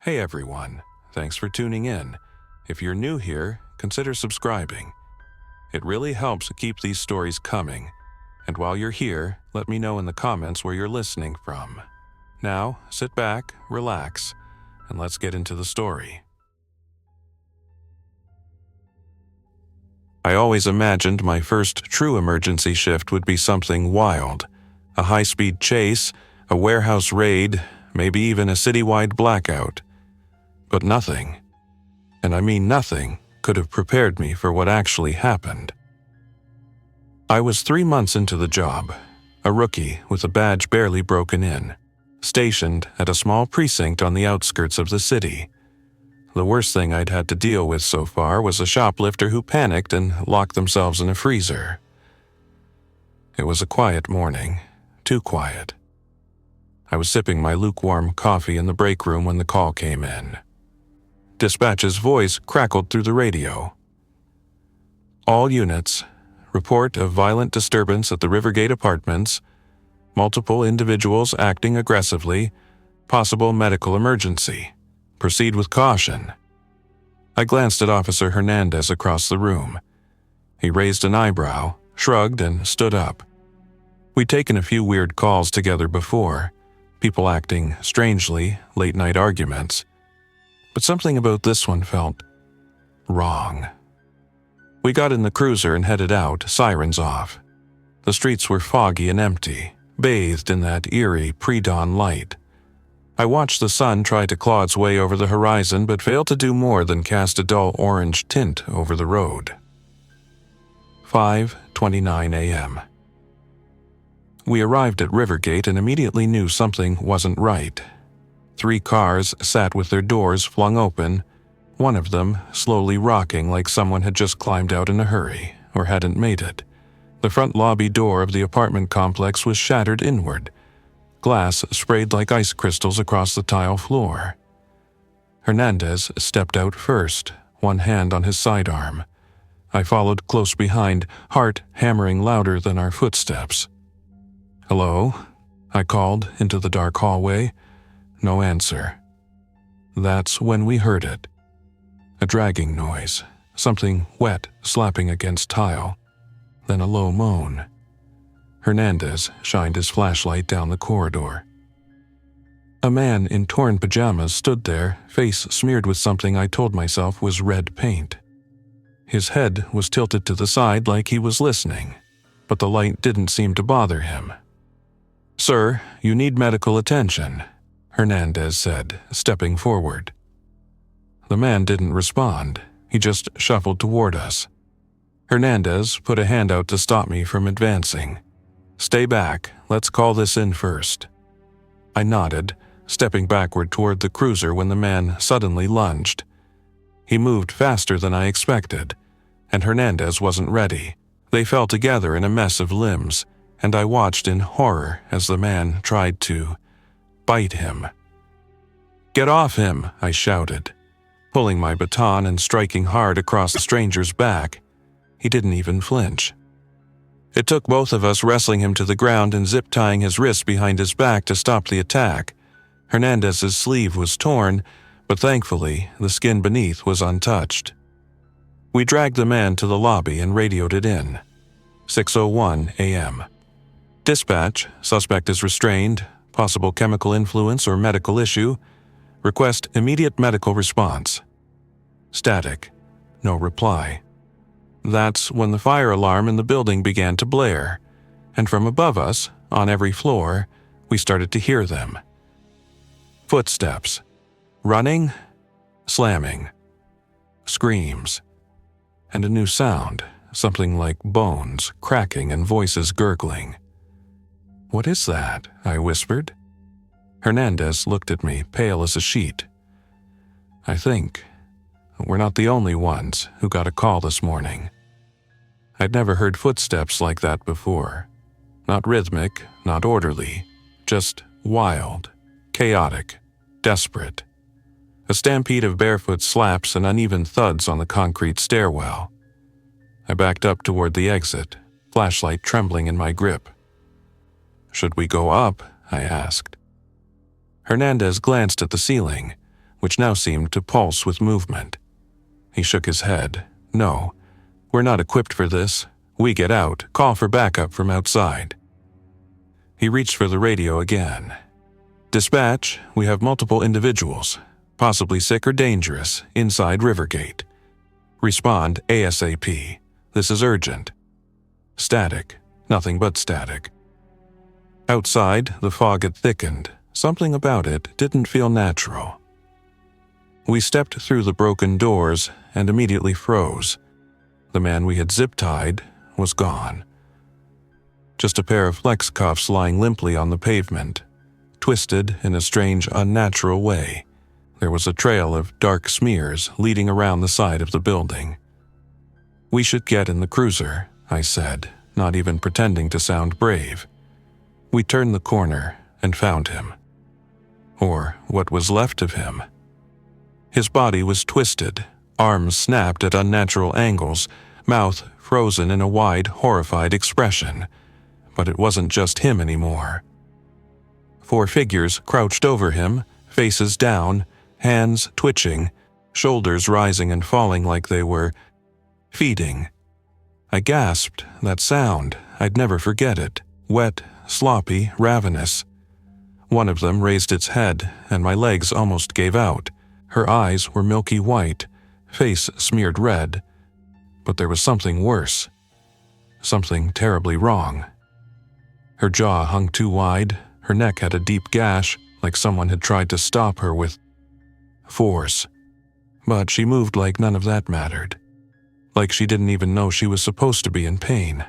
Hey everyone, thanks for tuning in. If you're new here, consider subscribing. It really helps keep these stories coming. And while you're here, let me know in the comments where you're listening from. Now, sit back, relax, and let's get into the story. I always imagined my first true emergency shift would be something wild. A high-speed chase, a warehouse raid, maybe even a citywide blackout. But nothing, and I mean nothing, could have prepared me for what actually happened. I was 3 months into the job, a rookie with a badge barely broken in, stationed at a small precinct on the outskirts of the city. The worst thing I'd had to deal with so far was a shoplifter who panicked and locked themselves in a freezer. It was a quiet morning, too quiet. I was sipping my lukewarm coffee in the break room when the call came in. Dispatch's voice crackled through the radio. All units, report of violent disturbance at the Rivergate Apartments, multiple individuals acting aggressively, possible medical emergency. Proceed with caution. I glanced at Officer Hernandez across the room. He raised an eyebrow, shrugged, and stood up. We'd taken a few weird calls together before, people acting strangely, late-night arguments. But something about this one felt wrong. We got in the cruiser and headed out, sirens off. The streets were foggy and empty, bathed in that eerie pre-dawn light. I watched the sun try to claw its way over the horizon but failed to do more than cast a dull orange tint over the road. 5:29 a.m. We arrived at Rivergate and immediately knew something wasn't right. 3 cars sat with their doors flung open, one of them slowly rocking like someone had just climbed out in a hurry or hadn't made it. The front lobby door of the apartment complex was shattered inward. Glass sprayed like ice crystals across the tile floor. Hernandez stepped out first, one hand on his sidearm. I followed close behind, heart hammering louder than our footsteps. "Hello?" I called into the dark hallway. No answer. That's when we heard it. A dragging noise, something wet slapping against tile, then a low moan. Hernandez shined his flashlight down the corridor. A man in torn pajamas stood there, face smeared with something I told myself was red paint. His head was tilted to the side like he was listening, but the light didn't seem to bother him. "Sir, you need medical attention," Hernandez said, stepping forward. The man didn't respond. He just shuffled toward us. Hernandez put a hand out to stop me from advancing. "Stay back. Let's call this in first." I nodded, stepping backward toward the cruiser when the man suddenly lunged. He moved faster than I expected, and Hernandez wasn't ready. They fell together in a mess of limbs, and I watched in horror as the man tried to bite him. "Get off him!" I shouted, pulling my baton and striking hard across the stranger's back. He didn't even flinch. It took both of us wrestling him to the ground and zip-tying his wrists behind his back to stop the attack. Hernandez's sleeve was torn, but thankfully the skin beneath was untouched. We dragged the man to the lobby and radioed it in. 6:01 a.m. Dispatch, suspect is restrained, possible chemical influence or medical issue. Request immediate medical response. Static. No reply. That's when the fire alarm in the building began to blare, and from above us, on every floor, we started to hear them. Footsteps. Running. Slamming. Screams. And a new sound, something like bones cracking and voices gurgling. "What is that?" I whispered. Hernandez looked at me, pale as a sheet. "I think we're not the only ones who got a call this morning." I'd never heard footsteps like that before. Not rhythmic, not orderly, just wild, chaotic, desperate. A stampede of barefoot slaps and uneven thuds on the concrete stairwell. I backed up toward the exit, flashlight trembling in my grip. "Should we go up?" I asked. Hernandez glanced at the ceiling. which now seemed to pulse with movement. He shook his head. "No, we're not equipped for this. We get out, call for backup from outside." He reached for the radio again. "Dispatch, we have multiple individuals, possibly sick or dangerous, inside Rivergate. Respond ASAP. This is urgent." Static. Nothing but static. Outside, the fog had thickened. Something about it didn't feel natural. We stepped through the broken doors and immediately froze. The man we had zip-tied was gone. Just a pair of flex cuffs lying limply on the pavement, twisted in a strange, unnatural way. There was a trail of dark smears leading around the side of the building. "We should get in the cruiser," I said, not even pretending to sound brave. We turned the corner and found him. Or what was left of him. His body was twisted, arms snapped at unnatural angles, mouth frozen in a wide, horrified expression. But it wasn't just him anymore. 4 figures crouched over him, faces down, hands twitching, shoulders rising and falling like they were feeding. I gasped. That sound, I'd never forget it. Wet, sloppy, ravenous. One of them raised its head, and my legs almost gave out. Her eyes were milky white, face smeared red. But there was something worse. Something terribly wrong. Her jaw hung too wide, her neck had a deep gash, like someone had tried to stop her with force. But she moved like none of that mattered. Like she didn't even know she was supposed to be in pain.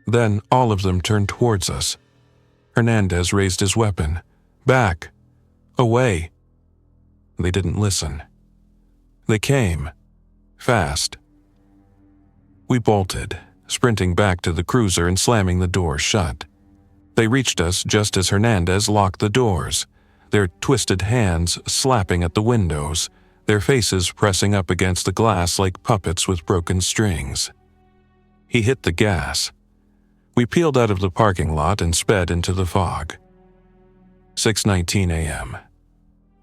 Then all of them turned towards us. Hernandez raised his weapon. "Back! Away!" They didn't listen. They came. Fast. We bolted, sprinting back to the cruiser and slamming the door shut. They reached us just as Hernandez locked the doors, their twisted hands slapping at the windows, their faces pressing up against the glass like puppets with broken strings. He hit the gas. We peeled out of the parking lot and sped into the fog. 6:19 a.m.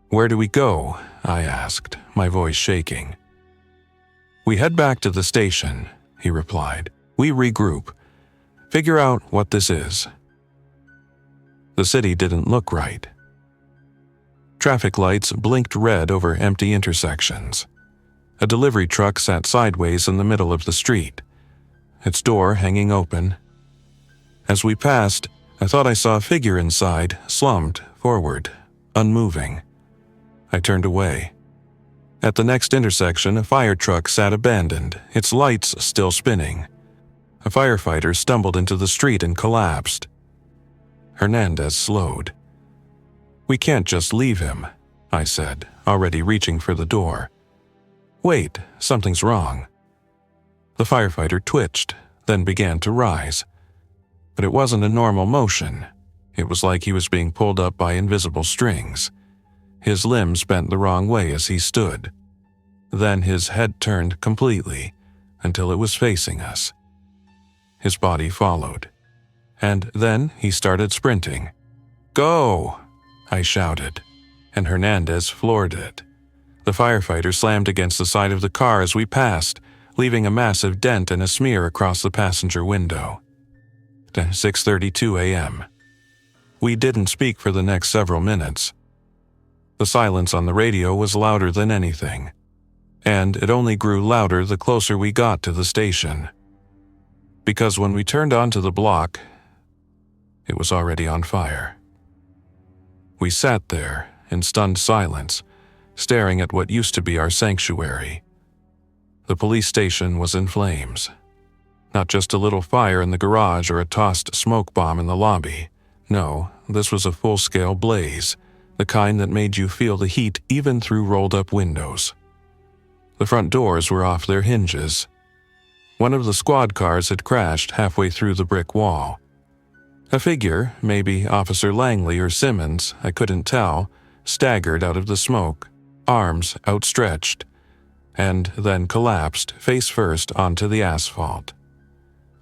"Where do we go?" I asked, my voice shaking. "We head back to the station," he replied. "We regroup. Figure out what this is." The city didn't look right. Traffic lights blinked red over empty intersections. A delivery truck sat sideways in the middle of the street, its door hanging open. As we passed, I thought I saw a figure inside, slumped forward, unmoving. I turned away. At the next intersection, a fire truck sat abandoned, its lights still spinning. A firefighter stumbled into the street and collapsed. Hernandez slowed. "We can't just leave him," I said, already reaching for the door. "Wait, something's wrong." The firefighter twitched, then began to rise. But it wasn't a normal motion. It was like he was being pulled up by invisible strings. His limbs bent the wrong way as he stood. Then his head turned completely, until it was facing us. His body followed. And then he started sprinting. "Go!" I shouted, and Hernandez floored it. The firefighter slammed against the side of the car as we passed, leaving a massive dent and a smear across the passenger window. 6:32 a.m. We didn't speak for the next several minutes. The silence on the radio was louder than anything, and it only grew louder the closer we got to the station. Because when we turned onto the block, it was already on fire. We sat there in stunned silence, staring at what used to be our sanctuary. The police station was in flames. Not just a little fire in the garage or a tossed smoke bomb in the lobby. No, this was a full-scale blaze, the kind that made you feel the heat even through rolled-up windows. The front doors were off their hinges. One of the squad cars had crashed halfway through the brick wall. A figure, maybe Officer Langley or Simmons, I couldn't tell, staggered out of the smoke, arms outstretched, and then collapsed face first onto the asphalt.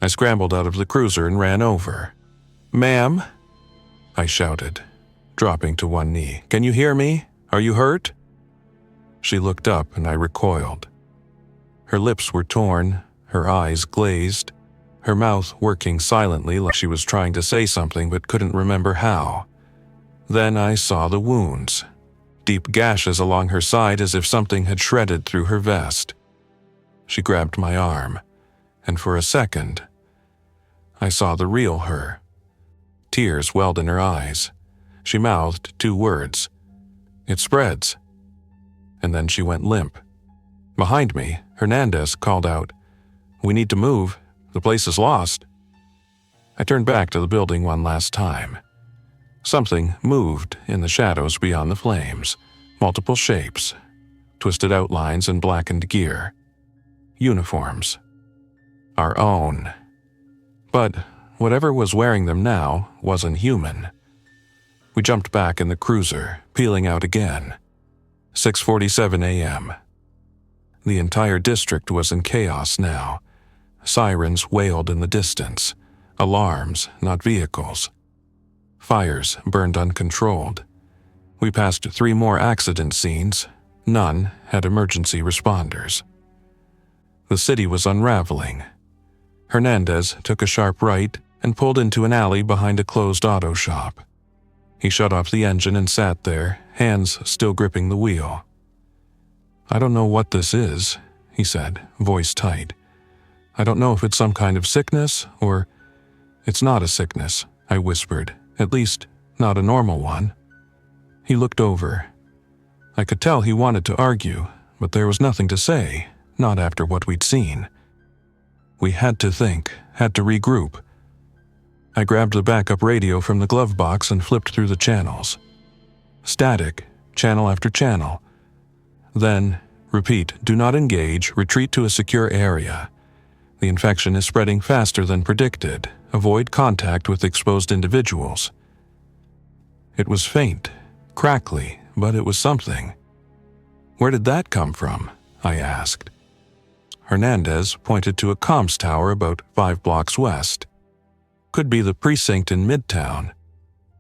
I scrambled out of the cruiser and ran over. "Ma'am?" I shouted, dropping to one knee. "Can you hear me? Are you hurt?" She looked up and I recoiled. Her lips were torn, her eyes glazed, her mouth working silently like she was trying to say something but couldn't remember how. Then I saw the wounds, deep gashes along her side as if something had shredded through her vest. She grabbed my arm, and for a second, I saw the real her. Tears welled in her eyes. She mouthed 2 words. "It spreads." And then she went limp. Behind me, Hernandez called out, "We need to move. The place is lost." I turned back to the building one last time. Something moved in the shadows beyond the flames, multiple shapes, twisted outlines and blackened gear. Uniforms. Our own. But whatever was wearing them now wasn't human. We jumped back in the cruiser, peeling out again. 6:47 a.m. The entire district was in chaos now. Sirens wailed in the distance. Alarms, not vehicles. Fires burned uncontrolled. We passed 3 more accident scenes. None had emergency responders. The city was unraveling. Hernandez took a sharp right and pulled into an alley behind a closed auto shop. He shut off the engine and sat there, hands still gripping the wheel. "I don't know what this is," he said, voice tight. "I don't know if it's some kind of sickness or—" "It's not a sickness," I whispered, "at least not a normal one." He looked over. I could tell he wanted to argue, but there was nothing to say, not after what we'd seen. We had to think, had to regroup. I grabbed the backup radio from the glove box and flipped through the channels. Static, channel after channel. Then, repeat, "Do not engage, retreat to a secure area. The infection is spreading faster than predicted. Avoid contact with exposed individuals." It was faint, crackly, but it was something. "Where did that come from?" I asked. Hernandez pointed to a comms tower about 5 blocks west. "Could be the precinct in Midtown,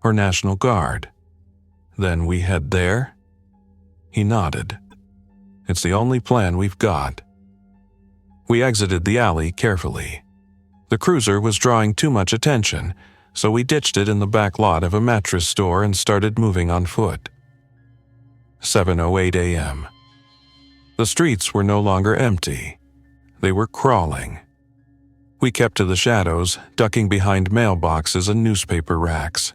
or National Guard. Then we head there?" He nodded. "It's the only plan we've got." We exited the alley carefully. The cruiser was drawing too much attention, so we ditched it in the back lot of a mattress store and started moving on foot. 7:08 a.m. The streets were no longer empty. They were crawling. We kept to the shadows, ducking behind mailboxes and newspaper racks.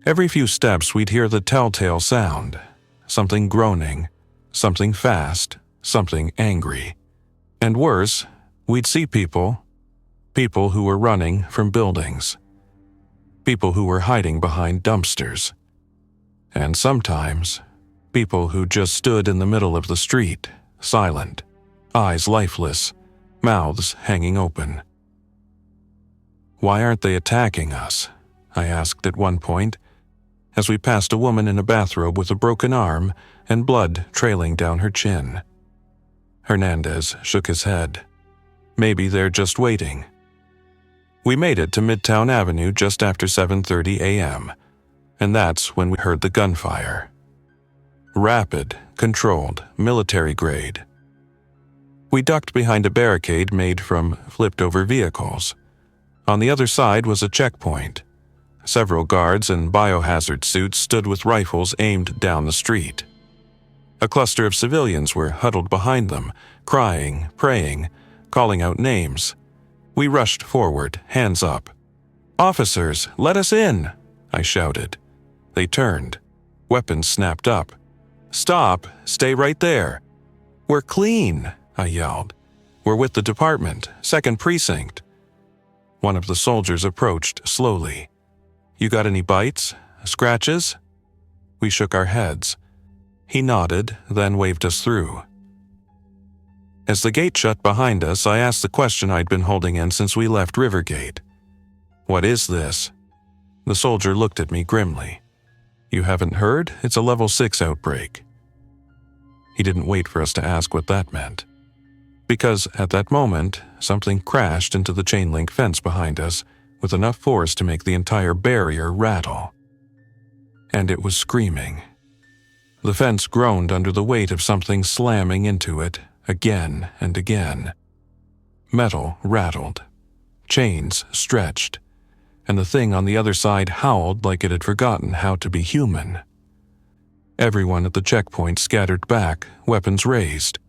Every few steps we'd hear the telltale sound, something groaning, something fast, something angry. And worse, we'd see people who were running from buildings, people who were hiding behind dumpsters, and sometimes people who just stood in the middle of the street, silent, eyes lifeless, mouths hanging open. "Why aren't they attacking us?" I asked at one point, as we passed a woman in a bathrobe with a broken arm and blood trailing down her chin. Hernandez shook his head. "Maybe they're just waiting." We made it to Midtown Avenue just after 7:30 a.m., and that's when we heard the gunfire. Rapid, controlled, military grade. We ducked behind a barricade made from flipped-over vehicles. On the other side was a checkpoint. Several guards in biohazard suits stood with rifles aimed down the street. A cluster of civilians were huddled behind them, crying, praying, calling out names. We rushed forward, hands up. "Officers, let us in!" I shouted. They turned. Weapons snapped up. "Stop! Stay right there!" "We're clean!" I yelled. "We're with the department, 2nd Precinct." One of the soldiers approached slowly. "You got any bites? Scratches?" We shook our heads. He nodded, then waved us through. As the gate shut behind us, I asked the question I'd been holding in since we left Rivergate. "What is this?" The soldier looked at me grimly. "You haven't heard? It's a level 6 outbreak." He didn't wait for us to ask what that meant. Because at that moment, something crashed into the chain-link fence behind us with enough force to make the entire barrier rattle. And it was screaming. The fence groaned under the weight of something slamming into it again and again. Metal rattled. Chains stretched. And the thing on the other side howled like it had forgotten how to be human. Everyone at the checkpoint scattered back, weapons raised.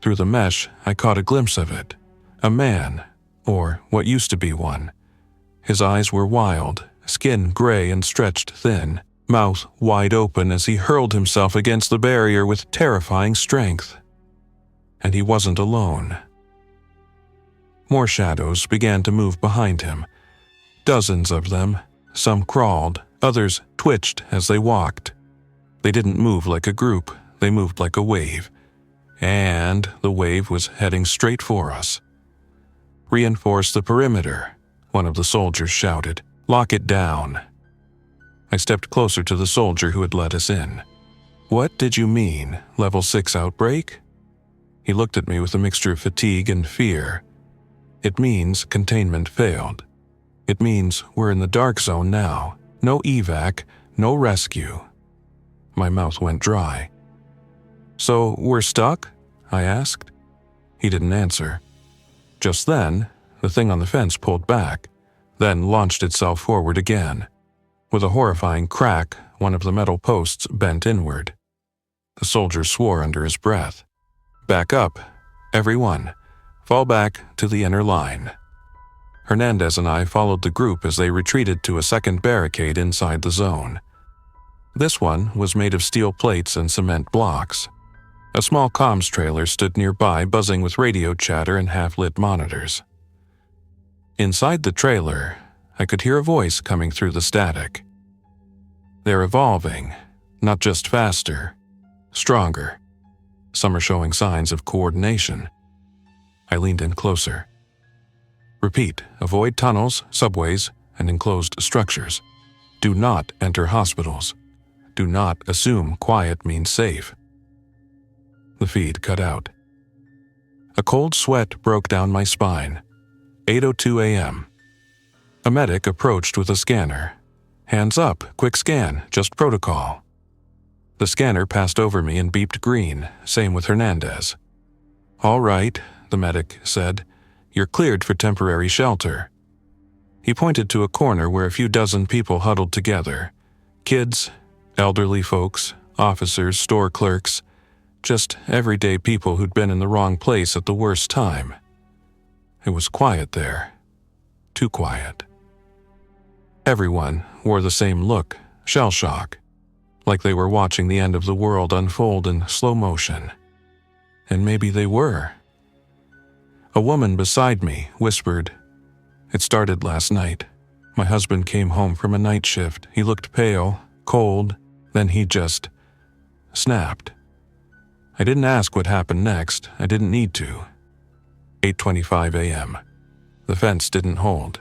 Through the mesh, I caught a glimpse of it. A man, or what used to be one. His eyes were wild, skin gray and stretched thin, mouth wide open as he hurled himself against the barrier with terrifying strength. And he wasn't alone. More shadows began to move behind him. Dozens of them. Some crawled, others twitched as they walked. They didn't move like a group, they moved like a wave. And the wave was heading straight for us. "Reinforce the perimeter," one of the soldiers shouted. "Lock it down." I stepped closer to the soldier who had let us in. "What did you mean, level 6 outbreak?" He looked at me with a mixture of fatigue and fear. "It means containment failed. It means we're in the dark zone now. No evac, no rescue." My mouth went dry. "So we're stuck?" I asked. He didn't answer. Just then, the thing on the fence pulled back, then launched itself forward again. With a horrifying crack, one of the metal posts bent inward. The soldier swore under his breath. "Back up, everyone. Fall back to the inner line." Hernandez and I followed the group as they retreated to a second barricade inside the zone. This one was made of steel plates and cement blocks. A small comms trailer stood nearby, buzzing with radio chatter and half-lit monitors. Inside the trailer, I could hear a voice coming through the static. "They're evolving, not just faster, stronger. Some are showing signs of coordination." I leaned in closer. "Repeat, avoid tunnels, subways, and enclosed structures. Do not enter hospitals. Do not assume quiet means safe." The feed cut out. A cold sweat broke down my spine. 8:02 a.m. A medic approached with a scanner. "Hands up, quick scan, just protocol." The scanner passed over me and beeped green, same with Hernandez. "All right," the medic said. "You're cleared for temporary shelter." He pointed to a corner where a few dozen people huddled together. Kids, elderly folks, officers, store clerks, just everyday people who'd been in the wrong place at the worst time. It was quiet there. Too quiet. Everyone wore the same look, shell shock, like they were watching the end of the world unfold in slow motion. And maybe they were. A woman beside me whispered, "It started last night. My husband came home from a night shift. He looked pale, cold, then he just snapped." I didn't ask what happened next. I didn't need to. 8:25 a.m. The fence didn't hold.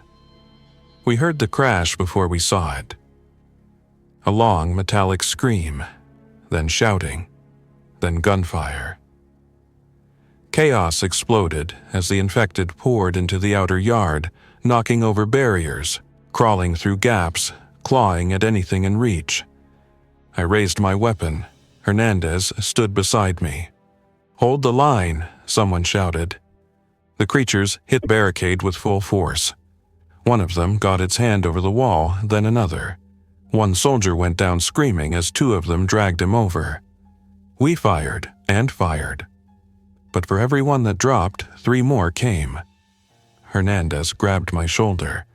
We heard the crash before we saw it. A long metallic scream, then shouting, then gunfire. Chaos exploded as the infected poured into the outer yard, knocking over barriers, crawling through gaps, clawing at anything in reach. I raised my weapon. Hernandez stood beside me. "Hold the line," someone shouted. The creatures hit barricade with full force. One of them got its hand over the wall, then another. One soldier went down screaming as two of them dragged him over. We fired and fired. But for every one that dropped, 3 more came. Hernandez grabbed my shoulder.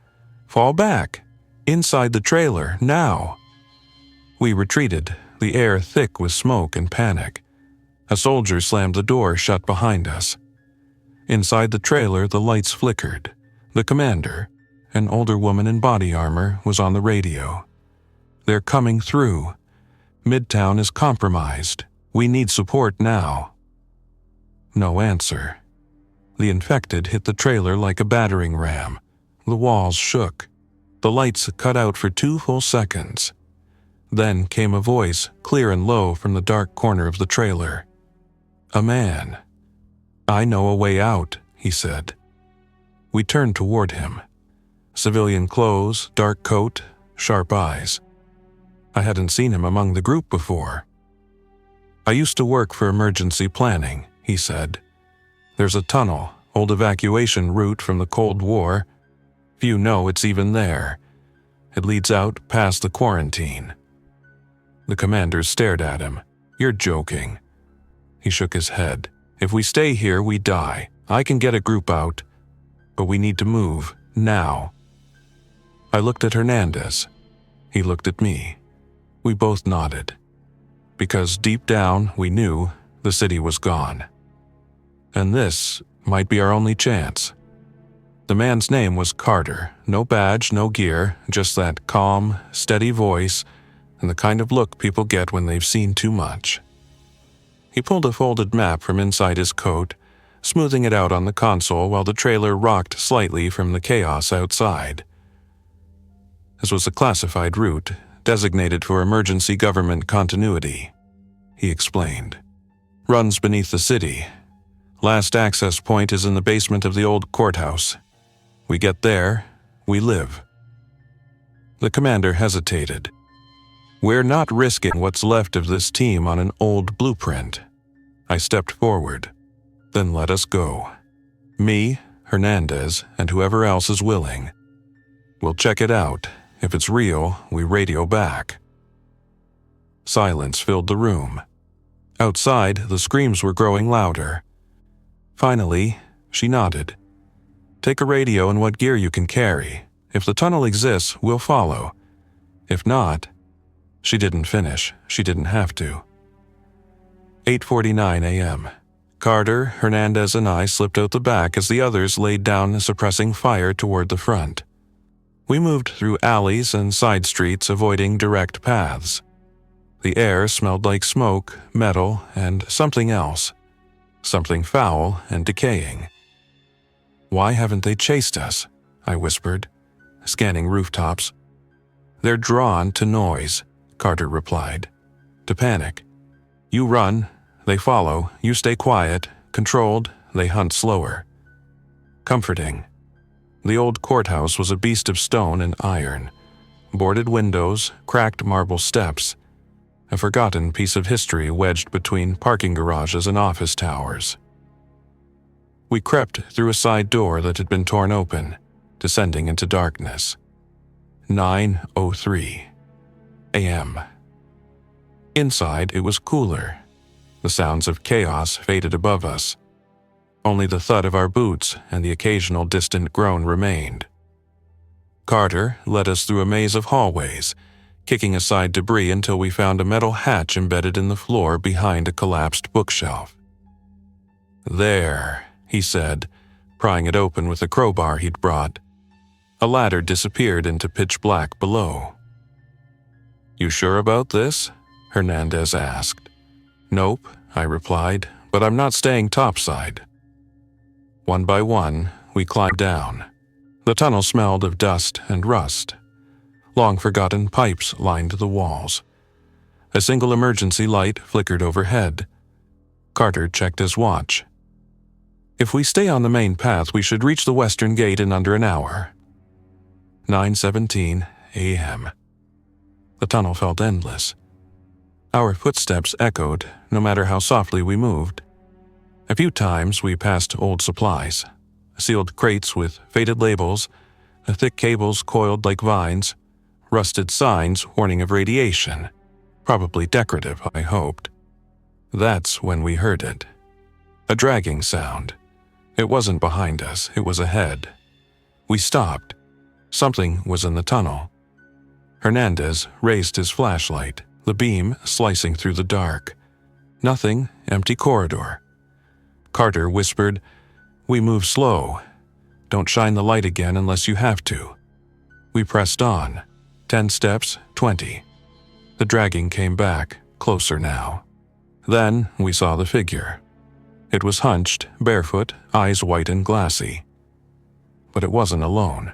"Fall back! Inside the trailer, now!" We retreated, the air thick with smoke and panic. A soldier slammed the door shut behind us. Inside the trailer, the lights flickered. The commander, an older woman in body armor, was on the radio. "They're coming through. Midtown is compromised. We need support now." No answer. The infected hit the trailer like a battering ram. The walls shook. The lights cut out for 2 full seconds. Then came a voice, clear and low from the dark corner of the trailer. A man. "I know a way out," he said. We turned toward him. Civilian clothes, dark coat, sharp eyes. I hadn't seen him among the group before. "I used to work for emergency planning," he said. "There's a tunnel, old evacuation route from the Cold War. Few know it's even there. It leads out past the quarantine." The commander stared at him. "You're joking." He shook his head. "If we stay here, we die. I can get a group out. But we need to move, now." I looked at Hernandez. He looked at me. We both nodded. Because deep down, we knew the city was gone. And this might be our only chance. The man's name was Carter. No badge, no gear, just that calm, steady voice and the kind of look people get when they've seen too much. He pulled a folded map from inside his coat, smoothing it out on the console while the trailer rocked slightly from the chaos outside. This was a classified route, designated for emergency government continuity, he explained. "Runs beneath the city. Last access point is in the basement of the old courthouse. We get there, we live." The commander hesitated. "We're not risking what's left of this team on an old blueprint." I stepped forward. "Then let us go. Me, Hernandez, and whoever else is willing. We'll check it out. If it's real, we radio back." Silence filled the room. Outside, the screams were growing louder. Finally, she nodded. "Take a radio and what gear you can carry. If the tunnel exists, we'll follow. If not..." She didn't finish. She didn't have to. 8:49 a.m. Carter, Hernandez, and I slipped out the back as the others laid down suppressing fire toward the front. We moved through alleys and side streets, avoiding direct paths. The air smelled like smoke, metal, and something else. Something foul and decaying. "Why haven't they chased us?" I whispered, scanning rooftops. "They're drawn to noise," Carter replied. "To panic. You run, they follow. You stay quiet, controlled, they hunt slower." Comforting. The old courthouse was a beast of stone and iron. Boarded windows, cracked marble steps. A forgotten piece of history wedged between parking garages and office towers. We crept through a side door that had been torn open, descending into darkness. 9:03 a.m. Inside, it was cooler. The sounds of chaos faded above us. Only the thud of our boots and the occasional distant groan remained. Carter led us through a maze of hallways, kicking aside debris until we found a metal hatch embedded in the floor behind a collapsed bookshelf. "There," he said, prying it open with a crowbar he'd brought. A ladder disappeared into pitch black below. "You sure about this?" Hernandez asked. "Nope," I replied, "but I'm not staying topside." One by one, we climbed down. The tunnel smelled of dust and rust. Long-forgotten pipes lined the walls. A single emergency light flickered overhead. Carter checked his watch. "If we stay on the main path, we should reach the western gate in under an hour." 9:17 a.m. The tunnel felt endless. Our footsteps echoed, no matter how softly we moved. A few times we passed old supplies, sealed crates with faded labels, thick cables coiled like vines, rusted signs warning of radiation, probably decorative, I hoped. That's when we heard it. A dragging sound. It wasn't behind us, it was ahead. We stopped. Something was in the tunnel. Hernandez raised his flashlight, the beam slicing through the dark. Nothing, empty corridor. Carter whispered, "We move slow. Don't shine the light again unless you have to." We pressed on. 10 steps, 20. The dragging came back, closer now. Then we saw the figure. It was hunched, barefoot, eyes white and glassy. But it wasn't alone.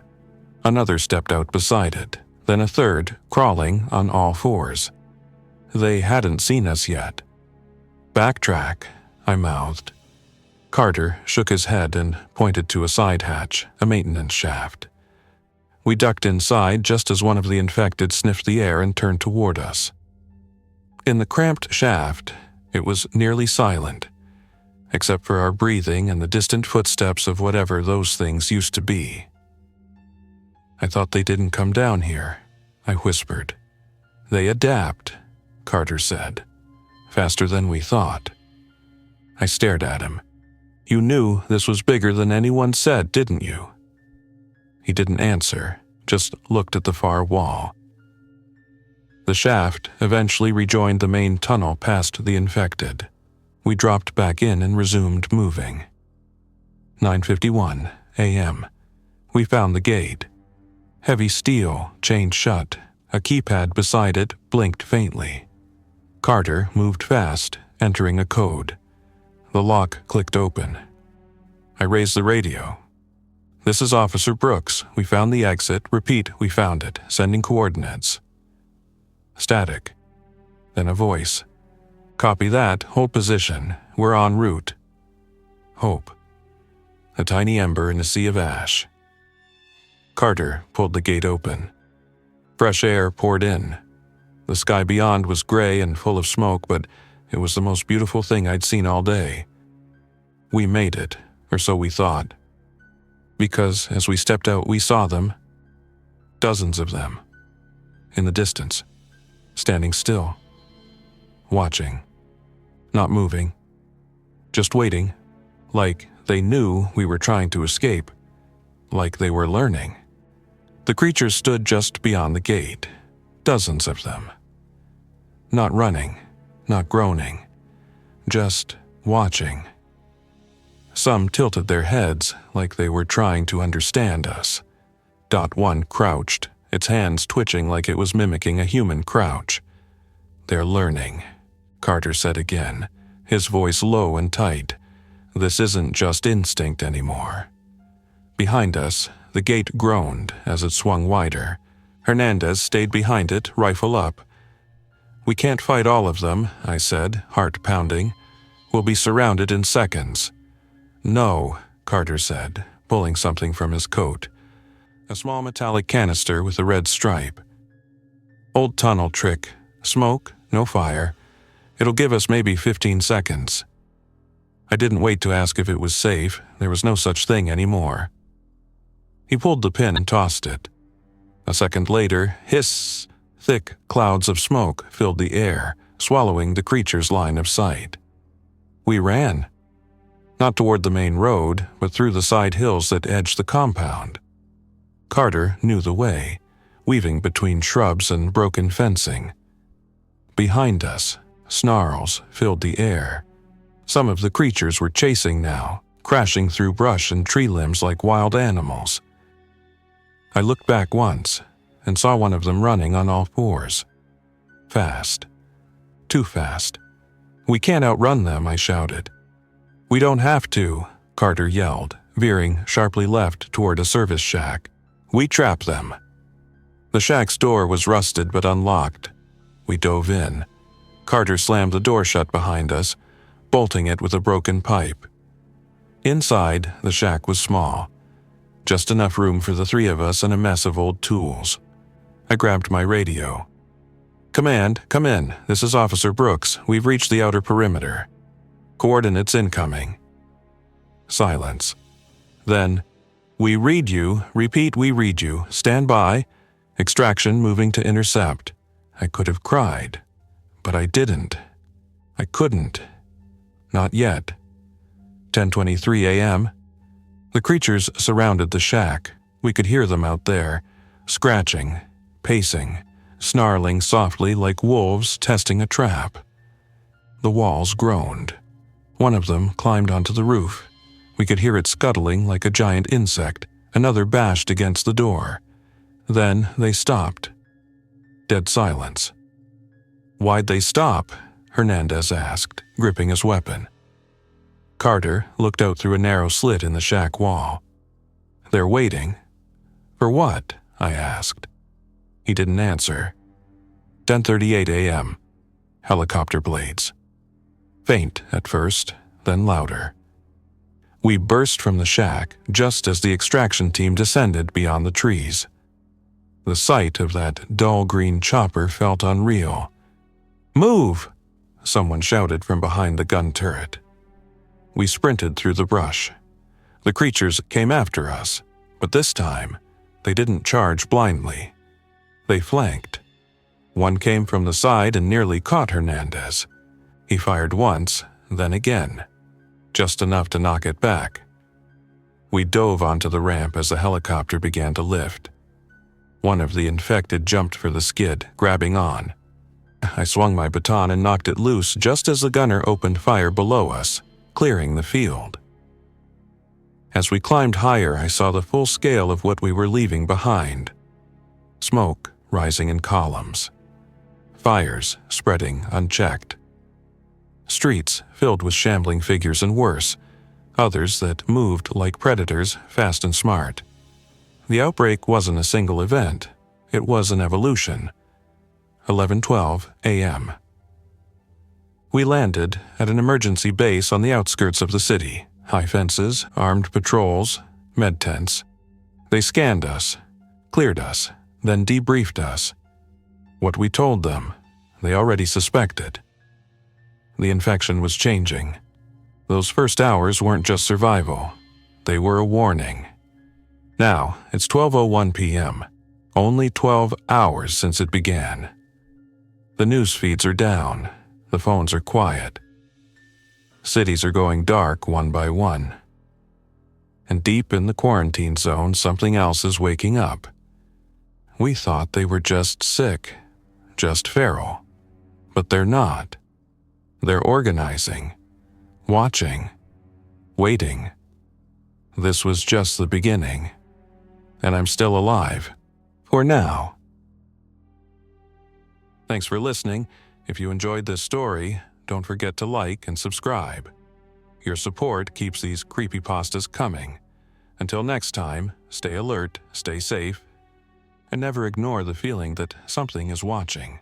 Another stepped out beside it, then a third, crawling on all fours. They hadn't seen us yet. "Backtrack," I mouthed. Carter shook his head and pointed to a side hatch, a maintenance shaft. We ducked inside just as one of the infected sniffed the air and turned toward us. In the cramped shaft, It was nearly silent, except for our breathing and the distant footsteps of whatever those things used to be. "I thought they didn't come down here," I whispered. "They adapt," Carter said. "Faster than we thought." I stared at him. "You knew this was bigger than anyone said, didn't you?" He didn't answer, just looked at the far wall. The shaft eventually rejoined the main tunnel past the infected. We dropped back in and resumed moving. 9:51 a.m. We found the gate. Heavy steel, chained shut. A keypad beside it blinked faintly. Carter moved fast, entering a code. The lock clicked open. I raised the radio. "This is Officer Brooks. We found the exit. Repeat, we found it. Sending coordinates." Static. Then a voice. "Copy that. Hold position. We're en route." Hope. A tiny ember in a sea of ash. Carter pulled the gate open. Fresh air poured in. The sky beyond was gray and full of smoke, but it was the most beautiful thing I'd seen all day. We made it, or so we thought. Because as we stepped out, we saw them. Dozens of them. In the distance. Standing still. Watching. Not moving. Just waiting. Like they knew we were trying to escape. Like they were learning. The creatures stood just beyond the gate. Dozens of them. Not running. Not groaning. Just watching. Some tilted their heads like they were trying to understand us. One crouched, its hands twitching like it was mimicking a human crouch. "They're learning," Carter said again, his voice low and tight. "This isn't just instinct anymore." Behind us, the gate groaned as it swung wider. Hernandez stayed behind it, rifle up. "We can't fight all of them," I said, heart pounding. "We'll be surrounded in seconds." "No," Carter said, pulling something from his coat. A small metallic canister with a red stripe. "Old tunnel trick. Smoke, no fire. It'll give us maybe 15 seconds. I didn't wait to ask if it was safe. There was no such thing anymore. He pulled the pin and tossed it. A second later, hiss! Thick clouds of smoke filled the air, swallowing the creature's line of sight. We ran. Not toward the main road, but through the side hills that edged the compound. Carter knew the way, weaving between shrubs and broken fencing. Behind us, snarls filled the air. Some of the creatures were chasing now, crashing through brush and tree limbs like wild animals. I looked back once and saw one of them running on all fours. Fast. Too fast. "We can't outrun them," I shouted. "We don't have to," Carter yelled, veering sharply left toward a service shack. "We trap them." The shack's door was rusted but unlocked. We dove in. Carter slammed the door shut behind us, bolting it with a broken pipe. Inside, the shack was small. Just enough room for the three of us and a mess of old tools. I grabbed my radio. "Command, come in. This is Officer Brooks. We've reached the outer perimeter. Coordinates incoming." Silence. Then, "We read you. Repeat, we read you. Stand by. Extraction moving to intercept." I could have cried, but I didn't. I couldn't. Not yet. 10:23 a.m. The creatures surrounded the shack. We could hear them out there, scratching, pacing, snarling softly like wolves testing a trap. The walls groaned. One of them climbed onto the roof. We could hear it scuttling like a giant insect. Another bashed against the door. Then they stopped. Dead silence. "Why'd they stop?" Hernandez asked, gripping his weapon. Carter looked out through a narrow slit in the shack wall. "They're waiting." "For what?" I asked. He didn't answer. 10:38 a.m. Helicopter blades. Faint at first, then louder. We burst from the shack just as the extraction team descended beyond the trees. The sight of that dull green chopper felt unreal. "Move!" someone shouted from behind the gun turret. We sprinted through the brush. The creatures came after us, but this time, they didn't charge blindly. They flanked. One came from the side and nearly caught Hernandez. He fired once, then again, just enough to knock it back. We dove onto the ramp as the helicopter began to lift. One of the infected jumped for the skid, grabbing on. I swung my baton and knocked it loose just as the gunner opened fire below us, clearing the field. As we climbed higher, I saw the full scale of what we were leaving behind. Smoke rising in columns. Fires spreading unchecked. Streets filled with shambling figures and worse, others that moved like predators, fast and smart. The outbreak wasn't a single event. It was an evolution. 11:12 a.m. We landed at an emergency base on the outskirts of the city. High fences, armed patrols, med tents. They scanned us, cleared us, then debriefed us. What we told them, they already suspected. The infection was changing. Those first hours weren't just survival. They were a warning. Now, it's 12:01 p.m., only 12 hours since it began. The news feeds are down. The phones are quiet. Cities are going dark one by one. And deep in the quarantine zone, something else is waking up. We thought they were just sick, just feral. But they're not. They're organizing, watching, waiting. This was just the beginning. And I'm still alive. For now. Thanks for listening. If you enjoyed this story, don't forget to like and subscribe. Your support keeps these creepypastas coming. Until next time, stay alert, stay safe, and never ignore the feeling that something is watching.